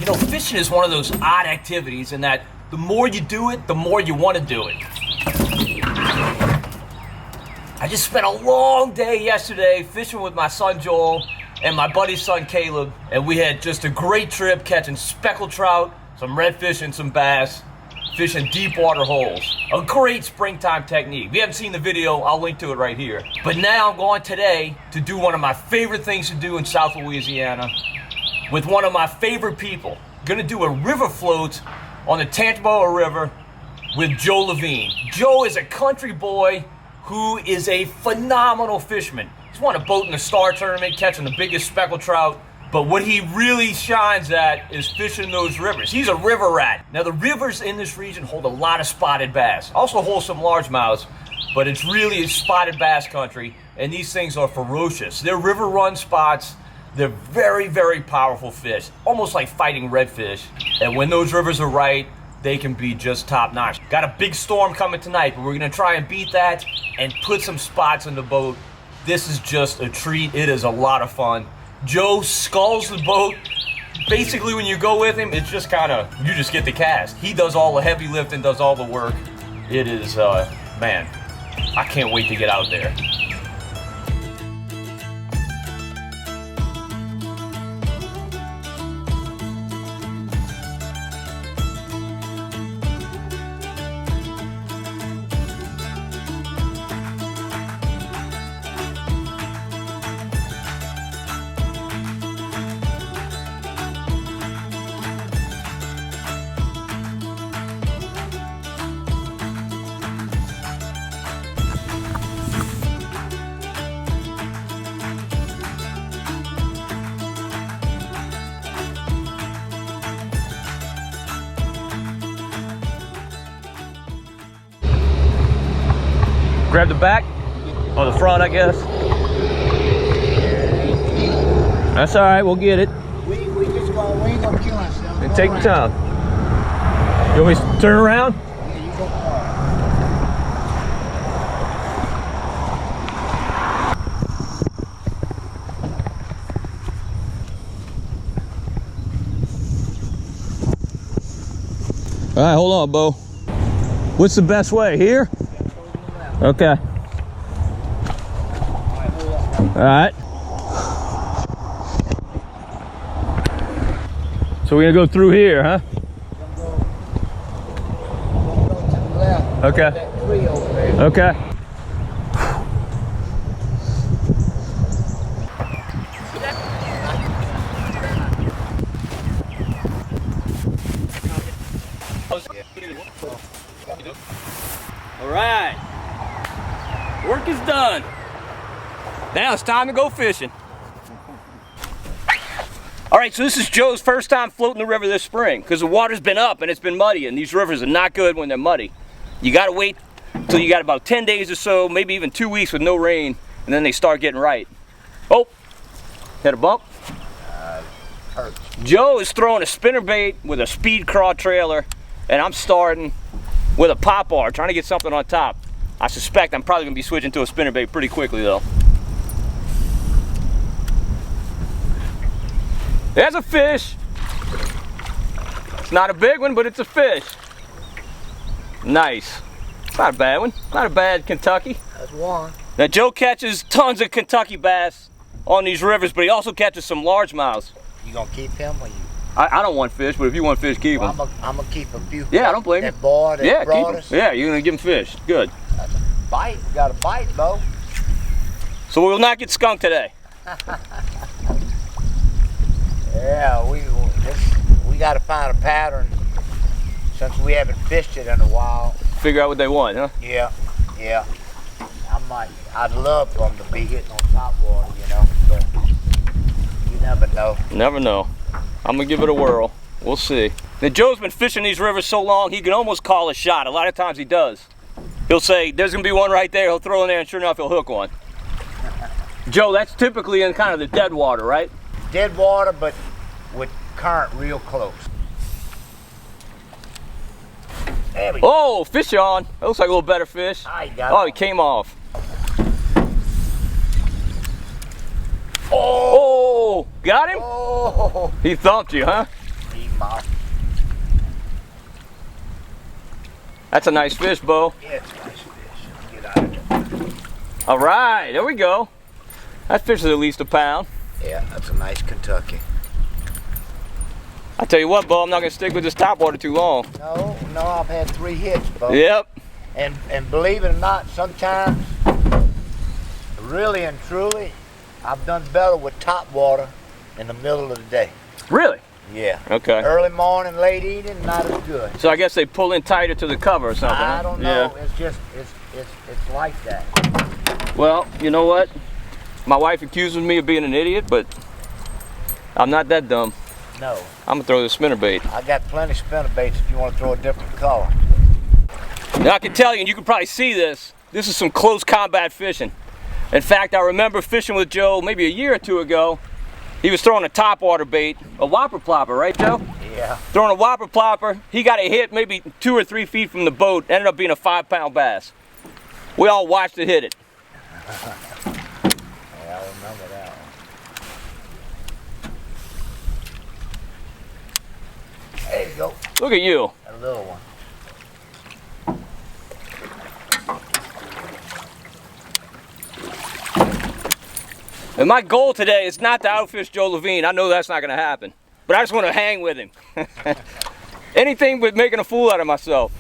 You know, fishing is one of those odd activities in that the more you do it, the more you want to do it. I just spent a long day yesterday fishing with my son Joel and my buddy's son Caleb, and we had just a great trip catching speckled trout, some redfish, and some bass, fishing deep water holes. A great springtime technique. If you haven't seen the video, I'll link to it right here. But now I'm going today to do one of my favorite things to do in South Louisiana with one of my favorite people. Gonna do a river float on the Tangipahoa River with Joe Lavigne. Joe is a country boy who is a phenomenal fisherman. He's won a boat in the Star Tournament, catching the biggest speckled trout. But what he really shines at is fishing those rivers. He's a river rat. Now the rivers in this region hold a lot of spotted bass. Also hold some largemouths, but it's really a spotted bass country, and these things are ferocious. They're river run spots. They're very, very powerful fish, almost like fighting redfish. And when those rivers are right, they can be just top notch. Got a big storm coming tonight, but we're gonna try and beat that and put some spots in the boat. This is just a treat. It is a lot of fun. Joe sculls the boat. Basically, when you go with him, it's just kind of, you just get the cast. He does all the heavy lifting, does all the work. It is, man, I can't wait to get out there. Grab the back, or the front, I guess. That's all right, we'll get it. We ain't gonna kill ourselves. And take your time. You want me to turn around? Yeah, you go All right, hold on, Bo. What's the best way? Here? Okay. All right. So we're gonna go through here, huh? to the left. Okay. That tree over there. Okay. All right. Work is done. Now it's time to go fishing. All right, so this is Joe's first time floating the river this spring because the water's been up and it's been muddy, and these rivers are not good when they're muddy. You gotta wait till you got about 10 days or so, maybe even 2 weeks with no rain, and then they start getting right. Oh, hit a bump. Hurts. Joe is throwing a spinnerbait with a speed craw trailer, and I'm starting with a pop bar, trying to get something on top. I suspect I'm probably gonna be switching to a spinnerbait pretty quickly though. There's a fish. It's not a big one, but it's a fish. Nice. Not a bad one. Not a bad Kentucky. That's one. Now Joe catches tons of Kentucky bass on these rivers, but he also catches some largemouths. You gonna keep him or you? I don't want fish, but if you want fish, keep them. Well, I'm gonna keep a few. Yeah, I don't blame you. That boy that Yeah, brought keep us. them. Yeah, you're gonna give him fish. Good. That's a bite. You got a bite, Bo. So we will not get skunked today. Yeah, we got to find a pattern since we haven't fished it in a while. Figure out what they want, huh? Yeah. I'd love for them to be hitting on top water, you know, but you never know. Never know. I'm gonna give it a whirl. We'll see. Now Joe's been fishing these rivers so long, he can almost call a shot. A lot of times he does. He'll say, there's gonna be one right there. He'll throw in there, and sure enough, he'll hook one. Joe, that's typically in kind of the dead water, right? Dead water, but with current real close. There we go. Oh, fish on. That looks like a little better fish. I got Oh, it. he came off. Oh, got him? Oh, He thumped you, huh? he largemouth. That's a nice fish, Bo. Yeah, it's a nice fish. Get out of there. All right, there we go. That fish is at least a pound. Yeah, that's a nice Kentucky. I tell you what, Bo, I'm not gonna stick with this topwater too long. No, I've had 3 hits, Bo. Yep. And believe it or not, sometimes, really and truly, I've done better with topwater in the middle of the day. Really? Yeah. Okay. Early morning, late evening, not as good. So I guess they pull in tighter to the cover or something. I don't know. Yeah. It's just, it's like that. Well, you know what? My wife accuses me of being an idiot, but I'm not that dumb. No. I'm gonna throw the spinnerbait. I got plenty of spinnerbaits if you want to throw a different color. Now I can tell you, and you can probably see this, this is some close combat fishing. In fact, I remember fishing with Joe maybe a year or 2 ago. He was throwing a topwater bait, a whopper plopper, right, Joe? Yeah. Throwing a whopper plopper. He got a hit maybe 2 or 3 feet from the boat. Ended up being a 5-pound bass. We all watched it hit it. Yeah, I remember that one. There you go. Look at you. A little one. And my goal today is not to outfish Joe Lavigne. I know that's not going to happen. But I just want to hang with him. Anything but making a fool out of myself.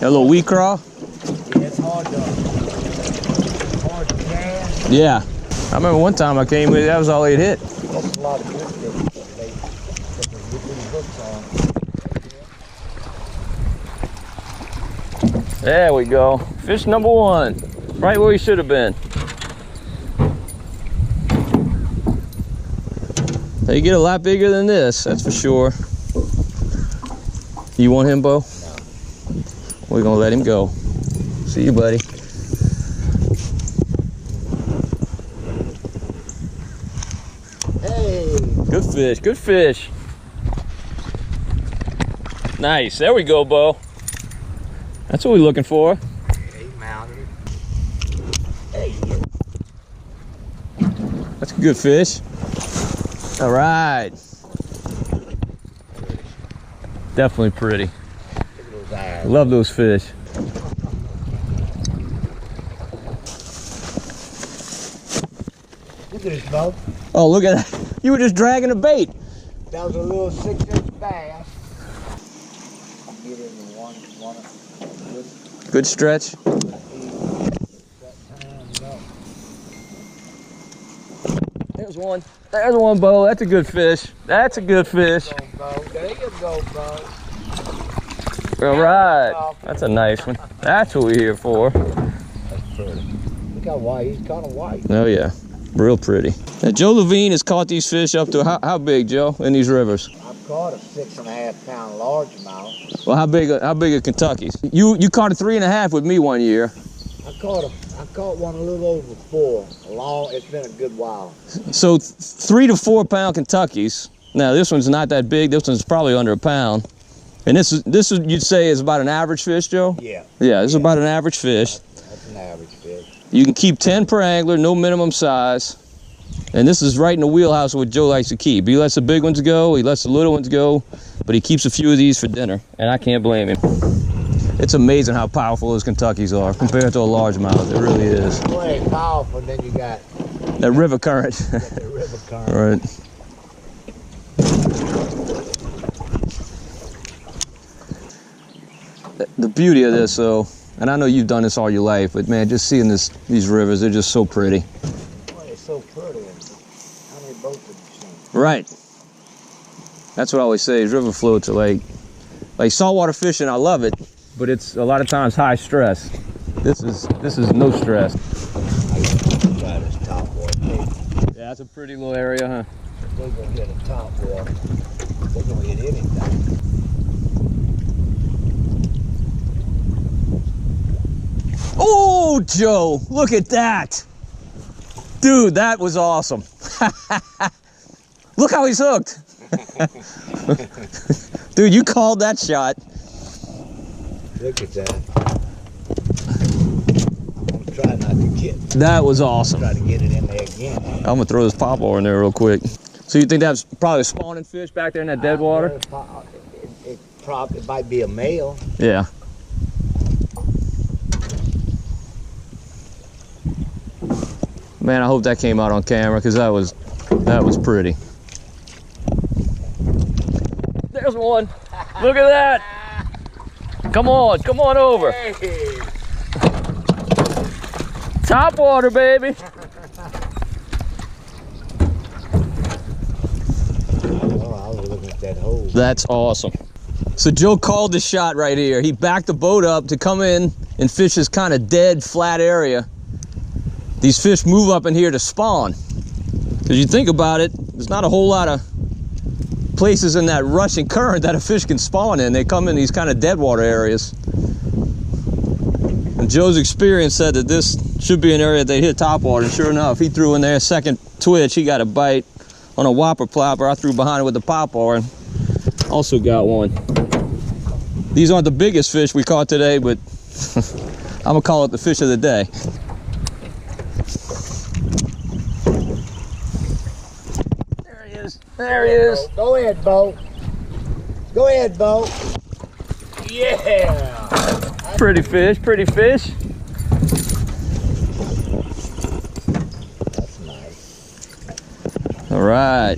A little wheat craw? Yeah, it's hard to cast. Yeah. I remember one time I came with, that was all it hit. That's a lot of good fish. They put these hooks on. There we go. Fish number 1. Right where he should have been. They get a lot bigger than this, that's for sure. You want him, Bo? No. We're gonna let him go. See you, buddy. Hey! Good fish, good fish. Nice, there we go, Bo. That's what we're looking for. He mounted it. Hey! That's a good fish. All right. Definitely pretty. Look at those eyes. Love those fish. Look at this, Bo. Oh, look at that. You were just dragging a bait. That was a little 6-inch bass. Get it in one Good stretch. There's one. There's one, Bo. That's a good fish. That's a good fish. There you go, Bo. All right. That's a nice one. That's what we're here for. That's pretty. Look how white. He's kind of white. Oh, yeah. Real pretty. Now, Joe Lavigne has caught these fish up to how big, Joe, in these rivers? I've caught a 6.5-pound largemouth. Well, how big are Kentucky's? You caught a 3.5 with me one year. I caught one a little over 4. It's been a good while. So 3 to 4 pound Kentuckys. Now this one's not that big. This one's probably under a pound. And this is you'd say is about an average fish, Joe? Yeah. Yeah, this is about an average fish. That's an average fish. You can keep 10 per angler, no minimum size. And this is right in the wheelhouse of what Joe likes to keep. He lets the big ones go, he lets the little ones go, but he keeps a few of these for dinner, and I can't blame him. It's amazing how powerful those Kentuckys are compared to a largemouth. It really is. Way powerful, then you got That river current. the river current. Right. The beauty of this, though, and I know you've done this all your life, but man, just seeing these rivers, they're just so pretty. Boy, it's so pretty. How many boats have you seen? Right. That's what I always say, is river floats are like saltwater fishing. I love it, but it's a lot of times high stress. This is no stress. Try this top water. Yeah, that's a pretty little area, huh? They're gonna get a top water. They're gonna get anything. Oh, Oh, Joe, look at that. Dude, that was awesome. Look how he's hooked. Dude, you called that shot. Look at that. I'm gonna try not to get. That was awesome. Try to get it in there again. I'm gonna throw this popper in there real quick. So you think that's probably a spawning fish back there in that dead water? It probably might be a male. Yeah. Man, I hope that came out on camera because that was pretty. There's one. Look at that. Come on over. Hey. Top water, baby. Oh, I was looking at that hole. That's awesome. So Joe called the shot right here. He backed the boat up to come in and fish this kind of dead, flat area. These fish move up in here to spawn. Because you think about it, there's not a whole lot of places in that rushing current that a fish can spawn in. They come in these kind of dead water areas. And Joe's experience said that this should be an area they hit top water. And sure enough, he threw in there, second twitch, he got a bite on a whopper plopper. I threw behind it with the popper and also got one. These aren't the biggest fish we caught today, but I'm gonna call it the fish of the day. There he is. There he is. Go ahead, Bo. Go ahead, Bo. Yeah. Pretty fish, pretty fish. That's nice. All right.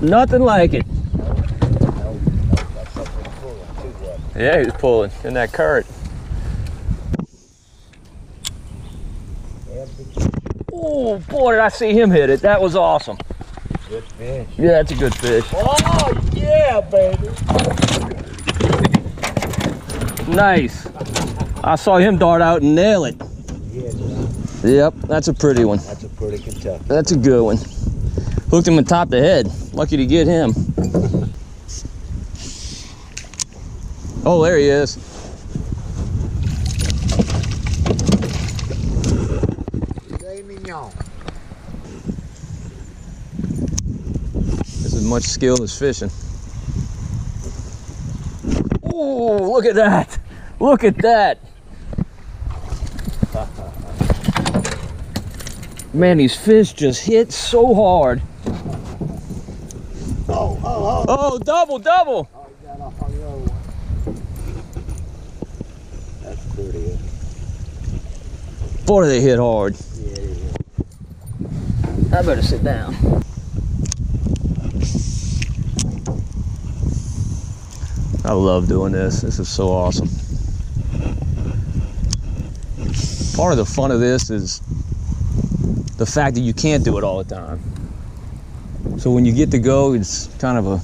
Nothing like it. That's something pulling too. Yeah, he was pulling in that current. Oh boy, did I see him hit it. That was awesome. Good fish. Yeah, that's a good fish. Oh, yeah, baby. Nice. I saw him dart out and nail it. Yeah, Yep, that's a pretty one. that's a pretty Kentucky. That's a good one. Hooked him on top of the head. Lucky to get him. Oh, there he is. Filet mignon. This is much skill as fishing. Oh, look at that. Look at that. Man, these fish just hit so hard. Oh, oh, oh. Oh, double, double. Oh, you got off on the other one. That's pretty. Boy, they hit hard. Yeah, yeah. I better sit down. I love doing this. This is so awesome. Part of the fun of this is the fact that you can't do it all the time. So when you get to go, it's kind of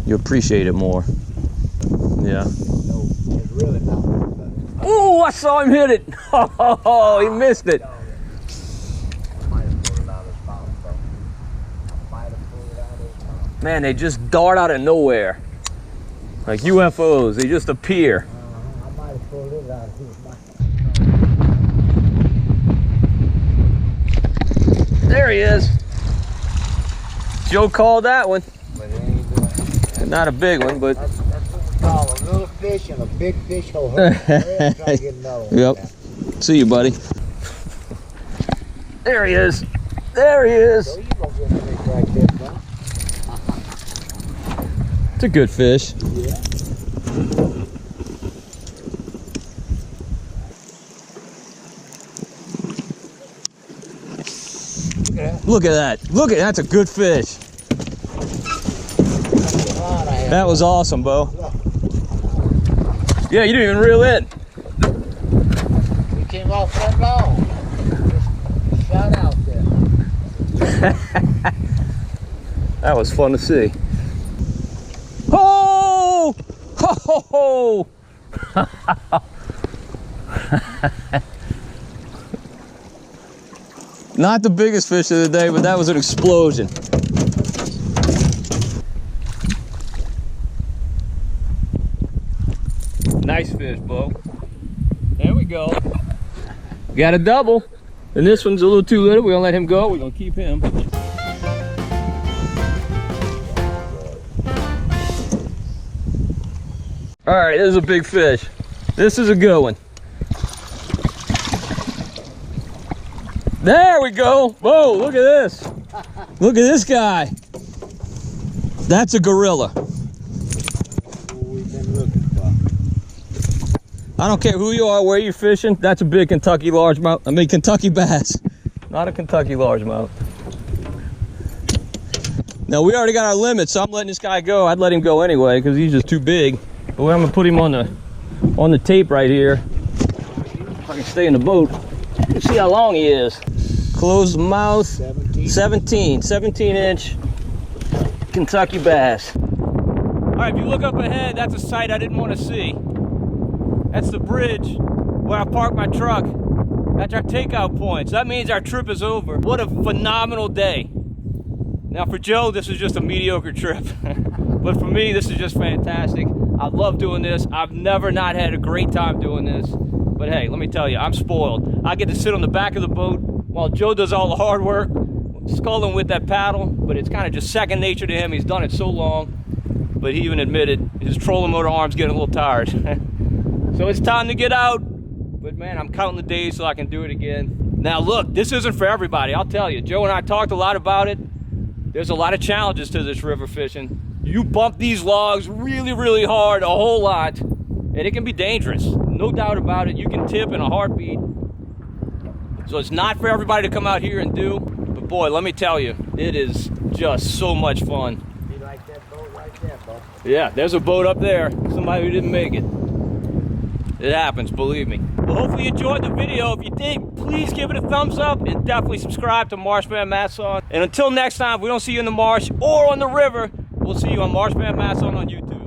you appreciate it more. Yeah. No, it's really not. Oh, I saw him hit it. Oh, he missed it. I might have pulled it out of his mouth, though. I might have pulled it out of his mouth. Man, they just dart out of nowhere. Like UFOs, they just appear. I might have pulled it out of his mouth. There he is. Joe called that one. But it ain't doing. Not a big one, but That's what we call a little fish and a big fish hole. Hurry up, try to get another one. yep. See you, buddy. There he is. There he is. So you gonna get a fish like this, huh? It's a good fish. Yeah. Look at that. Look at that's a good fish. That was awesome, Bo. Yeah, you didn't even reel in. We came off that long. Just shot out there. That was fun to see. Oh! Ho ho ho! Not the biggest fish of the day, but that was an explosion. Nice fish, Bo. There we go. Got a double. And this one's a little too little. We're gonna let him go. We're gonna keep him. All right, this is a big fish. This is a good one. There we go. Whoa, look at this. Look at this guy. That's a gorilla. I don't care who you are, where you're fishing. That's a big Kentucky largemouth. I mean, Kentucky bass. Not a Kentucky largemouth. Now, we already got our limit, so I'm letting this guy go. I'd let him go anyway, because he's just too big. But I'm gonna put him on the tape right here. If I can stay in the boat. Let's see how long he is. Close the mouth. 17 inch Kentucky bass. All right, if you look up ahead, that's a sight I didn't want to see. That's the bridge where I parked my truck. That's our takeout point. So that means our trip is over. What a phenomenal day. Now for Joe, this is just a mediocre trip. But for me, this is just fantastic. I love doing this. I've never not had a great time doing this. But hey, let me tell you, I'm spoiled. I get to sit on the back of the boat while Joe does all the hard work, sculling with that paddle, but it's kind of just second nature to him. He's done it so long, but he even admitted his trolling motor arm's getting a little tired. So it's time to get out. But man, I'm counting the days so I can do it again. Now look, this isn't for everybody, I'll tell you. Joe and I talked a lot about it. There's a lot of challenges to this river fishing. You bump these logs really, really hard, a whole lot, and it can be dangerous. No doubt about it. You can tip in a heartbeat. So it's not for everybody to come out here and do. But boy, let me tell you, it is just so much fun. You like that boat right there, Bo? Yeah, there's a boat up there. Somebody who didn't make it. It happens, believe me. Well, hopefully you enjoyed the video. If you did, please give it a thumbs up and definitely subscribe to Marsh Man Masson. And until next time, if we don't see you in the marsh or on the river, we'll see you on Marsh Man Masson on YouTube.